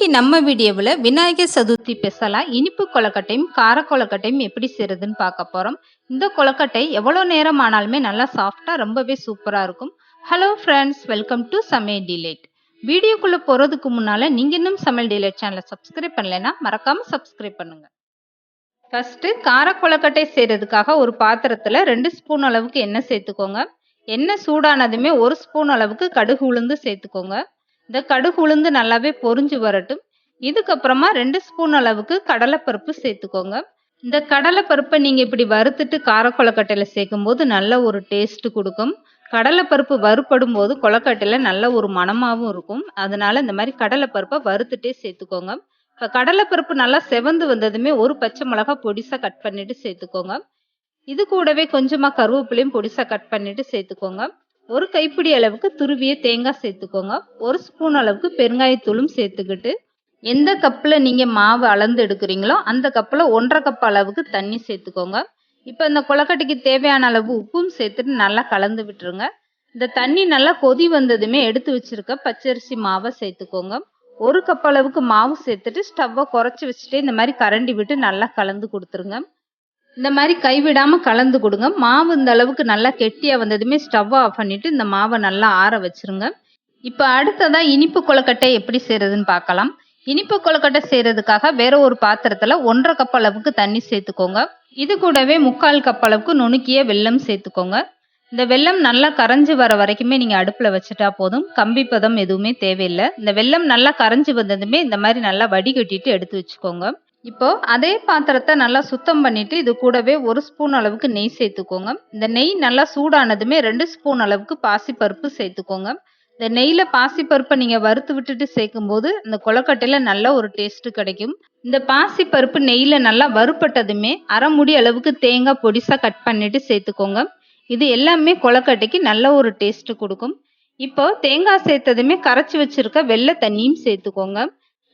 இன்னைக்கு நம்ம வீடியோவில் விநாயகர் சதுர்த்தி ஸ்பெஷலாக இனிப்பு கொழுக்கட்டையும் கார கொழுக்கட்டையும் எப்படி செய்யறதுன்னு பார்க்க போகிறோம். இந்த கொழுக்கட்டை எவ்வளோ நேரம் ஆனாலுமே நல்லா சாஃப்டாக ரொம்பவே சூப்பராக இருக்கும். ஹலோ ஃப்ரெண்ட்ஸ், வெல்கம் டு சமையல் டிலைட். வீடியோக்குள்ளே போகிறதுக்கு முன்னால் நீங்கள் இன்னும் சமையல் டிலைட் சேனலை சப்ஸ்கிரைப் பண்ணலைன்னா மறக்காமல் சப்ஸ்கிரைப் பண்ணுங்கள். ஃபஸ்ட்டு கார கொழுக்கட்டை செய்கிறதுக்காக ஒரு பாத்திரத்தில் 2 ஸ்பூன் அளவுக்கு எண்ணெய் சேர்த்துக்கோங்க. எண்ணெய் சூடானதுமே 1 ஸ்பூன் அளவுக்கு கடுகு உளுந்து சேர்த்துக்கோங்க. இந்த கடுகு உளுந்து நல்லாவே பொரிஞ்சு வரட்டும். இதுக்கப்புறமா 2 ஸ்பூன் அளவுக்கு கடலைப்பருப்பு சேர்த்துக்கோங்க. இந்த கடலைப்பருப்பை நீங்கள் இப்படி வறுத்துட்டு கார கொழுக்கட்டையில் சேர்க்கும் போது நல்ல ஒரு டேஸ்ட் கொடுக்கும். கடலைப்பருப்பு வறுப்படும் போது கொழுக்கட்டையில் நல்ல ஒரு மணமாகவும் இருக்கும். அதனால இந்த மாதிரி கடலைப்பருப்பை வறுத்துட்டே சேர்த்துக்கோங்க. இப்போ கடலைப்பருப்பு நல்லா செவந்து வந்ததுமே ஒரு பச்சை மிளகாய் பொடிசாக கட் பண்ணிட்டு சேர்த்துக்கோங்க. இது கூடவே கொஞ்சமாக கருவேப்பிலையும் பொடிசாக கட் பண்ணிட்டு சேர்த்துக்கோங்க. ஒரு கைப்பிடி அளவுக்கு துருவிய தேங்காய் சேர்த்துக்கோங்க. 1 ஸ்பூன் அளவுக்கு பெருங்காயத்தூளும் சேர்த்துக்கிட்டு எந்த கப்பில் நீங்கள் மாவு அளந்து எடுக்கிறீங்களோ அந்த கப்பில் 1.5 கப் அளவுக்கு தண்ணி சேர்த்துக்கோங்க. இப்போ இந்த கொழுக்கட்டைக்கு தேவையான அளவு உப்பும் சேர்த்துட்டு நல்லா கலந்து விட்டுருங்க. இந்த தண்ணி நல்லா கொதி வந்ததுமே எடுத்து வச்சிருக்க பச்சரிசி மாவை சேர்த்துக்கோங்க. 1 கப் அளவுக்கு மாவு சேர்த்துட்டு ஸ்டவ்வை குறைச்சி வச்சுட்டு இந்த மாதிரி கரண்டி விட்டு நல்லா கலந்து கொடுத்துருங்க. இந்த மாதிரி கைவிடாமல் கலந்து கொடுங்க. மாவு இந்த அளவுக்கு நல்லா கெட்டியாக வந்ததுமே ஸ்டவ்வை ஆஃப் பண்ணிவிட்டு இந்த மாவை நல்லா ஆற வச்சுருங்க. இப்போ அடுத்ததாக இனிப்பு கொழுக்கட்டை எப்படி செய்கிறதுன்னு பார்க்கலாம். இனிப்பு கொழுக்கட்டை செய்கிறதுக்காக வேற ஒரு பாத்திரத்தில் 1.5 கப் அளவுக்கு தண்ணி சேர்த்துக்கோங்க. இது கூடவே 3/4 கப் அளவுக்கு நுணுக்கிய வெல்லம் சேர்த்துக்கோங்க. இந்த வெல்லம் நல்லா கரைஞ்சி வர வரைக்குமே நீங்கள் அடுப்பில் வச்சுட்டா போதும். கம்பி பதம் எதுவுமே தேவையில்லை. இந்த வெல்லம் நல்லா கரைஞ்சி வந்ததுமே இந்த மாதிரி நல்லா வடிகட்டிட்டு எடுத்து வச்சுக்கோங்க. இப்போ அதே பாத்திரத்தை நல்லா சுத்தம் பண்ணிட்டு இது கூடவே 1 ஸ்பூன் அளவுக்கு நெய் சேர்த்துக்கோங்க. இந்த நெய் நல்லா சூடானதுமே 2 ஸ்பூன் அளவுக்கு பாசிப்பருப்பு சேர்த்துக்கோங்க. இந்த நெய்யில் பாசிப்பருப்பை நீங்கள் வறுத்து விட்டுட்டு சேர்க்கும் போது இந்த கொழுக்கட்டையில் நல்ல ஒரு டேஸ்ட் கிடைக்கும். இந்த பாசிப்பருப்பு நெய்யில் நல்லா வறுப்பட்டதுமே 1/2 மூடி அளவுக்கு தேங்காய் பொடிசாக கட் பண்ணிட்டு சேர்த்துக்கோங்க. இது எல்லாமே கொழுக்கட்டைக்கு நல்ல ஒரு டேஸ்ட் கொடுக்கும். இப்போ தேங்காய் சேர்த்ததுமே கரைச்சி வச்சிருக்க வெள்ளை தண்ணியும் சேர்த்துக்கோங்க.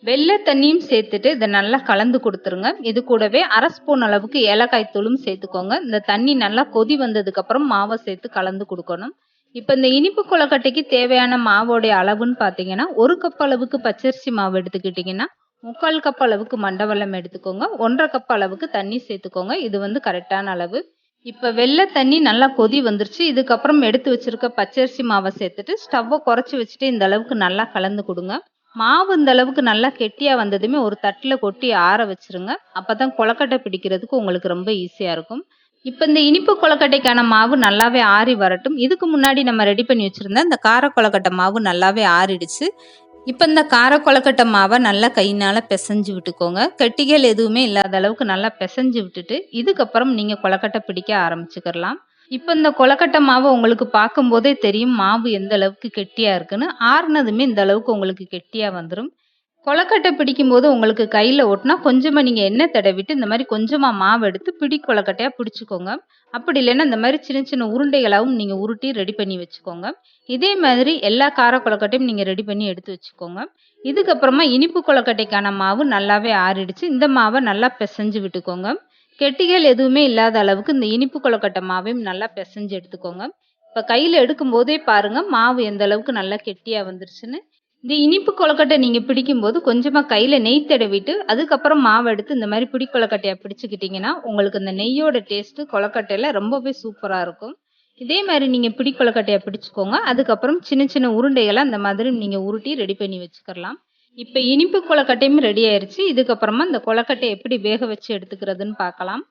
வெள்ளை தண்ணியும் சேர்த்துட்டு இதை நல்லா கலந்து கொடுத்துருங்க. இது கூடவே 1/2 ஸ்பூன் அளவுக்கு ஏலக்காய் தூளும் சேர்த்துக்கோங்க. இந்த தண்ணி நல்லா கொதி வந்ததுக்கு அப்புறம் மாவை சேர்த்து கலந்து கொடுக்கணும். இப்போ இந்த இனிப்பு கொழுக்கட்டைக்கு தேவையான மாவோடைய அளவுன்னு பார்த்தீங்கன்னா 1 கப் அளவுக்கு பச்சரிசி மாவு எடுத்துக்கிட்டிங்கன்னா 3/4 கப் அளவுக்கு மண்டவெல்லம் எடுத்துக்கோங்க. 1.5 கப் அளவுக்கு தண்ணி சேர்த்துக்கோங்க. இது கரெக்டான அளவு. இப்போ வெள்ளை தண்ணி நல்லா கொதி வந்துருச்சு. இதுக்கப்புறம் எடுத்து வச்சிருக்க பச்சரிசி மாவை சேர்த்துட்டு ஸ்டவ்வை குறைச்சி வச்சுட்டு இந்த அளவுக்கு நல்லா கலந்து கொடுங்க. மாவு இந்த அளவுக்கு நல்லா கெட்டியாக வந்ததுமே ஒரு தட்டில் கொட்டி ஆற வச்சிருங்க. அப்போ தான் கொழுக்கட்டை பிடிக்கிறதுக்கு உங்களுக்கு ரொம்ப ஈஸியாக இருக்கும். இப்போ இந்த இனிப்பு கொழுக்கட்டைக்கான மாவு நல்லாவே ஆறி வரட்டும். இதுக்கு முன்னாடி நம்ம ரெடி பண்ணி வச்சுருந்த இந்த கார கொழுக்கட்டை மாவு நல்லாவே ஆறிடுச்சு. இப்போ இந்த கார கொழுக்கட்டை மாவை நல்லா கையினால் பிசைஞ்சு விட்டுக்கோங்க. கெட்டிகள் எதுவுமே இல்லாத அளவுக்கு நல்லா பிசைஞ்சு விட்டுட்டு இதுக்கப்புறம் நீங்கள் கொழுக்கட்டை பிடிக்க ஆரம்பிச்சுக்கலாம். இப்போ இந்த கொழுக்கட்டை மாவு உங்களுக்கு பார்க்கும்போதே தெரியும் மாவு எந்த அளவுக்கு கெட்டியாக இருக்குன்னு. ஆறுனதுமே இந்த அளவுக்கு உங்களுக்கு கெட்டியாக வந்துடும். கொழுக்கட்டை பிடிக்கும்போது உங்களுக்கு கையில் ஒட்டினா கொஞ்சமாக நீங்கள் எண்ணெய் தடவிட்டு இந்த மாதிரி கொஞ்சமாக மாவு எடுத்து பிடி கொழுக்கட்டையாக பிடிச்சிக்கோங்க. அப்படி இல்லைன்னா இந்த மாதிரி சின்ன சின்ன உருண்டைகளாகவும் நீங்கள் உருட்டி ரெடி பண்ணி வச்சுக்கோங்க. இதே மாதிரி எல்லா கார கொழுக்கட்டையும் நீங்கள் ரெடி பண்ணி எடுத்து வச்சுக்கோங்க. இதுக்கப்புறமா இனிப்பு கொழுக்கட்டைக்கான மாவு நல்லாவே ஆறிடுச்சு. இந்த மாவை நல்லா பிசைஞ்சு விட்டுக்கோங்க. கெட்டிகள் எதுவுமே இல்லாத அளவுக்கு இந்த இனிப்பு கொழுக்கட்டை மாவையும் நல்லா பிசைஞ்சு எடுத்துக்கோங்க. இப்போ கையில் எடுக்கும் போதே பாருங்க மாவு எந்த அளவுக்கு நல்லா கெட்டியாக வந்துருச்சுன்னு. இந்த இனிப்பு கொழுக்கட்டை நீங்கள் பிடிக்கும்போது கொஞ்சமாக கையில் நெய் தடவிட்டு அதுக்கப்புறம் மாவு எடுத்து இந்த மாதிரி பிடி கொழுக்கட்டையாக பிடிச்சிக்கிட்டிங்கன்னா உங்களுக்கு இந்த நெய்யோட டேஸ்ட்டு கொழுக்கட்டையில் ரொம்பவே சூப்பராக இருக்கும். இதே மாதிரி நீங்கள் பிடி கொழுக்கட்டையாக பிடிச்சிக்கோங்க. அதுக்கப்புறம் சின்ன சின்ன உருண்டைகளை அந்த மாதிரி நீங்கள் உருட்டி ரெடி பண்ணி வச்சுக்கலாம். இப்போ இனிப்பு கொழுக்கட்டையும் ரெடி ஆயிடுச்சு. இதுக்கப்புறமா இந்த கொழுக்கட்டை எப்படி வேக வச்சு எடுத்துக்கிறதுன்னு பார்க்கலாம்.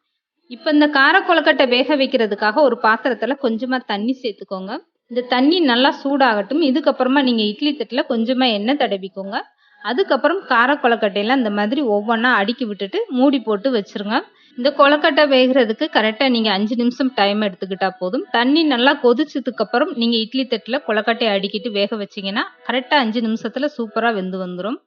இப்போ இந்த கார கொழுக்கட்டை வேக வைக்கிறதுக்காக ஒரு பாத்திரத்தில் கொஞ்சமாக தண்ணி சேர்த்துக்கோங்க. இந்த தண்ணி நல்லா சூடாகட்டும். இதுக்கப்புறமா நீங்கள் இட்லி தட்டில் கொஞ்சமாக எண்ணெய் தடவிக்கோங்க. அதுக்கப்புறம் கார கொழுக்கட்டையெல்லாம் இந்த மாதிரி ஒவ்வொன்றா அடுக்கி விட்டுட்டு மூடி போட்டு வச்சுருங்க. இந்த கொழுக்கட்டை வேகிறதுக்கு கரெக்டாக நீங்கள் 5 நிமிஷம் டைம் எடுத்துக்கிட்டால் போதும். தண்ணி நல்லா கொதிச்சதுக்கப்புறம் நீங்கள் இட்லி தட்டில் கொழுக்கட்டையை அடுக்கிட்டு வேக வச்சிங்கன்னா கரெக்டாக 5 நிமிஷத்தில் சூப்பராக வெந்து வந்துடும்.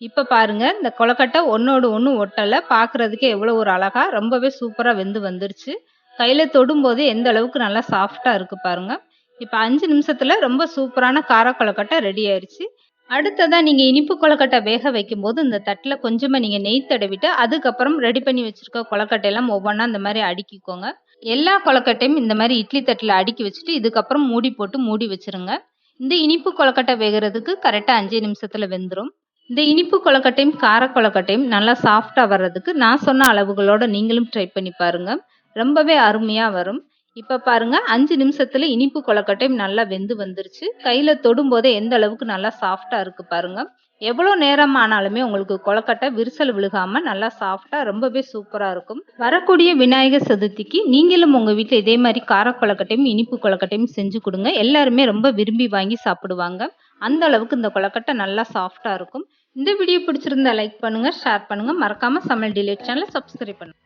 இப்போ பாருங்கள் இந்த கொழுக்கட்டை ஒன்றோடு ஒன்று ஒட்டலை. பார்க்குறதுக்கே எவ்வளோ ஒரு அழகாக ரொம்பவே சூப்பராக வெந்து வந்துருச்சு. கையில் தொடும்போது எந்த அளவுக்கு நல்லா சாஃப்டாக இருக்குது பாருங்கள். இப்போ 5 நிமிஷத்தில் ரொம்ப சூப்பரான கார கொழுக்கட்டை ரெடி ஆயிடுச்சு. அடுத்ததாக நீங்கள் இனிப்பு கொழுக்கட்டை வேக வைக்கும்போது இந்த தட்டில் கொஞ்சமாக நீங்கள் நெய் தடவிட்டு அதுக்கப்புறம் ரெடி பண்ணி வச்சுருக்க கொழுக்கட்டையெல்லாம் ஒவ்வொன்றா இந்த மாதிரி அடுக்கிக்கோங்க. எல்லா கொழுக்கட்டையும் இந்த மாதிரி இட்லி தட்டில் அடுக்கி வச்சுட்டு இதுக்கப்புறம் மூடி போட்டு மூடி வச்சுருங்க. இந்த இனிப்பு கொழுக்கட்டை வேகிறதுக்கு கரெக்டாக 5 நிமிஷத்தில் வெந்துடும். இந்த இனிப்பு கொழுக்கட்டையும் கார கொழுக்கட்டையும் நல்லா சாஃப்டா வர்றதுக்கு நான் சொன்ன அளவுகளோட நீங்களும் ட்ரை பண்ணி பாருங்க. ரொம்பவே அருமையா வரும். இப்ப பாருங்க 5 நிமிஷத்துல இனிப்பு கொழுக்கட்டையும் நல்லா வெந்து வந்துருச்சு. கையில தொடும்போதே எந்த அளவுக்கு நல்லா சாஃப்டா இருக்கு பாருங்க. எவ்வளோ நேரம் ஆனாலுமே உங்களுக்கு கொழுக்கட்டை விரிசல் விழுகாம நல்லா சாஃப்டா ரொம்பவே சூப்பரா இருக்கும். வரக்கூடிய விநாயகர் சதுர்த்திக்கு நீங்களும் உங்க வீட்ல இதே மாதிரி கார கொழுக்கட்டையும் இனிப்பு கொழுக்கட்டையும் செஞ்சு கொடுங்க. எல்லாருமே ரொம்ப விரும்பி வாங்கி சாப்பிடுவாங்க. அந்த அளவுக்கு இந்த கொழுக்கட்டை நல்லா சாஃப்டா இருக்கும். இந்த வீடியோ பிடிச்சிருந்தா லைக் பண்ணுங்க, ஷேர் பண்ணுங்க. மறக்காம சமையல் டிலைட் சேனலை சப்ஸ்கிரைப் பண்ணுங்க.